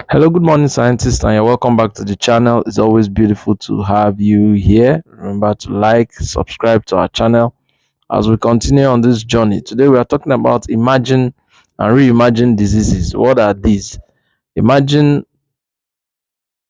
Hello, good morning, scientists, and you're welcome back to the channel. It's always beautiful to have you here. Remember to like, subscribe to our channel as we continue on this journey. Today, we are talking about imagine and reimagine diseases. What are these? Imagine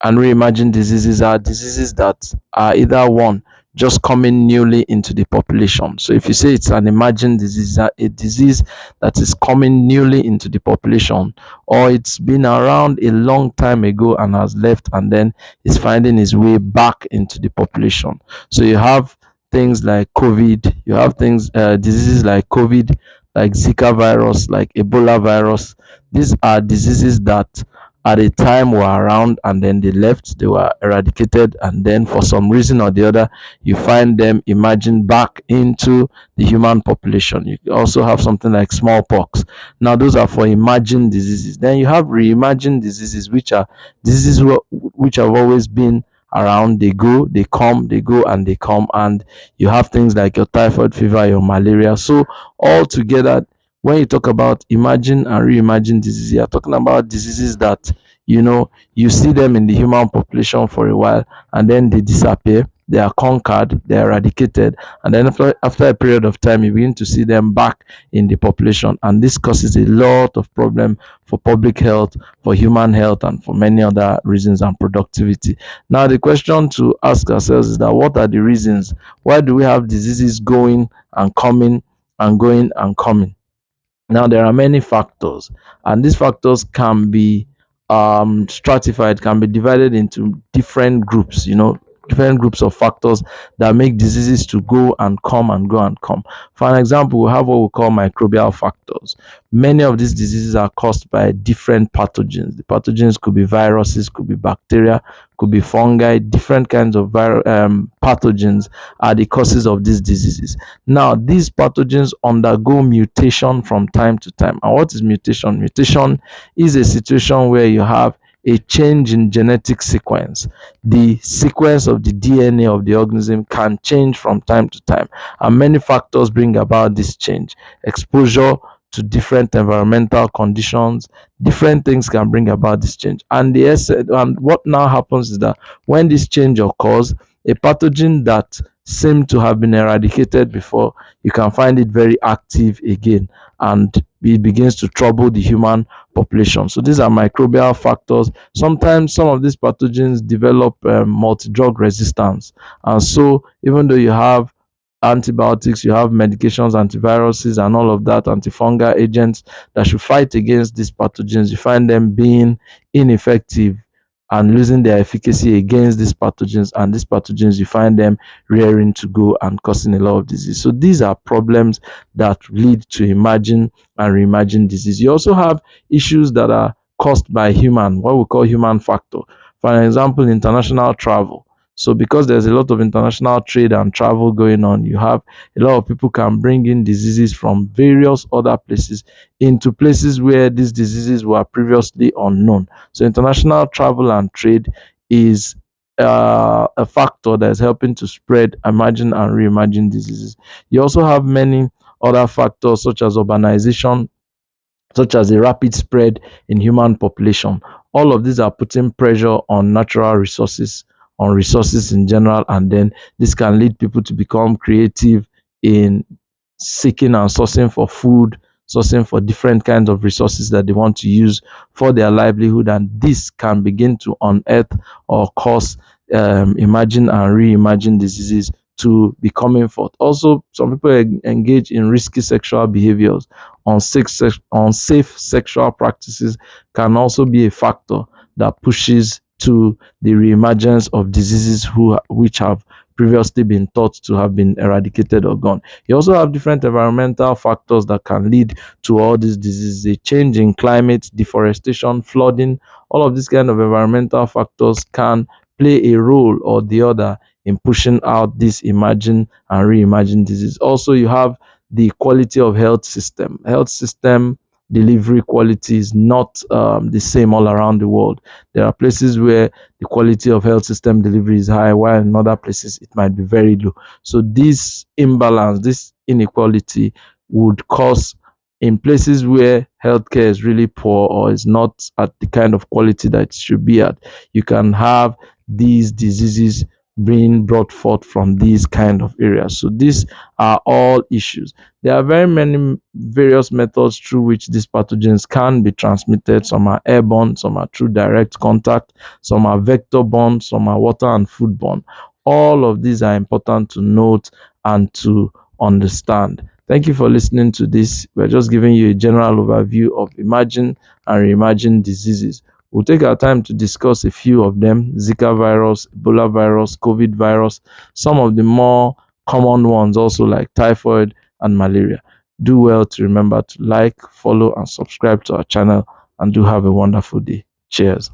and reimagined diseases are diseases that are either one just coming newly into the population. So if you say it's an emerging disease, a disease that is coming newly into the population, or it's been around a long time ago and has left and then is finding its way back into the population. So you have things like COVID, you have diseases like COVID, like Zika virus, like Ebola virus. These are diseases that at a time were around and then they left, they were eradicated, and then for some reason or the other, you find them emerging back into the human population. You also have something like smallpox. Now, those are for emerging diseases. Then you have reimagined diseases, which are diseases which have always been around. They go, they come, they go, and they come. And you have things like your typhoid fever, your malaria. So, all together, when you talk about imagine and reimagine diseases, you're talking about diseases that you see them in the human population for a while and then they disappear, they are conquered, they are eradicated, and then after a period of time you begin to see them back in the population, and this causes a lot of problem for public health, for human health, and for many other reasons, and productivity. Now the question to ask ourselves is that what are the reasons why do we have diseases going and coming and going and coming? Now, there are many factors, and these factors can be stratified, can be divided into different groups, different groups of factors that make diseases to go and come and go and come. For an example, we have what we call microbial factors. Many of these diseases are caused by different pathogens. The pathogens could be viruses, could be bacteria, could be fungi. Different kinds of pathogens are the causes of these diseases. Now, these pathogens undergo mutation from time to time. And what is mutation? Mutation is a situation where you have a change in genetic sequence. The sequence of the DNA of the organism can change from time to time, and many factors bring about this change. Exposure to different environmental conditions, different things can bring about this change. And what now happens is that when this change occurs, a pathogen that seemed to have been eradicated before, you can find it very active again, and it begins to trouble the human population. So these are microbial factors. Sometimes some of these pathogens develop multi-drug resistance, and so even though you have antibiotics, you have medications, antiviruses, and all of that, antifungal agents that should fight against these pathogens, you find them being ineffective and losing their efficacy against these pathogens, and these pathogens you find them rearing to go and causing a lot of disease. So these are problems that lead to emerging and reimagined disease. You also have issues that are caused by human, what we call human factor. For example, international travel. So because there's a lot of international trade and travel going on, you have a lot of people can bring in diseases from various other places into places where these diseases were previously unknown. So international travel and trade is a factor that is helping to spread, imagine, and reimagine diseases. You also have many other factors such as urbanization, such as a rapid spread in human population. All of these are putting pressure on natural resources, on resources in general, and then this can lead people to become creative in seeking and sourcing for food, sourcing for different kinds of resources that they want to use for their livelihood, and this can begin to unearth or cause imagine and reimagine diseases to be coming forth. Also, some people engage in risky sexual behaviors. Unsafe sexual practices can also be a factor that pushes to the reemergence of diseases which have previously been thought to have been eradicated or gone. You also have different environmental factors that can lead to all these diseases. A change in climate, deforestation, flooding, all of these kind of environmental factors can play a role or the other in pushing out this imagine and reimagine disease. Also, you have the quality of health system. Health system delivery quality is not the same all around the world. There are places where the quality of health system delivery is high, while in other places it might be very low. So this imbalance, this inequality would cause in places where healthcare is really poor or is not at the kind of quality that it should be at, you can have these diseases being brought forth from these kind of areas. So these are all issues. There are very many various methods through which these pathogens can be transmitted. Some are airborne, some are through direct contact, some are vector borne, some are water and food borne. All of these are important to note and to understand. Thank you for listening to this. We're just giving you a general overview of emerging and re-emerging diseases. We'll take our time to discuss a few of them: Zika virus, Ebola virus, COVID virus, some of the more common ones also like typhoid and malaria. Do well to remember to like, follow, and subscribe to our channel, and do have a wonderful day. Cheers.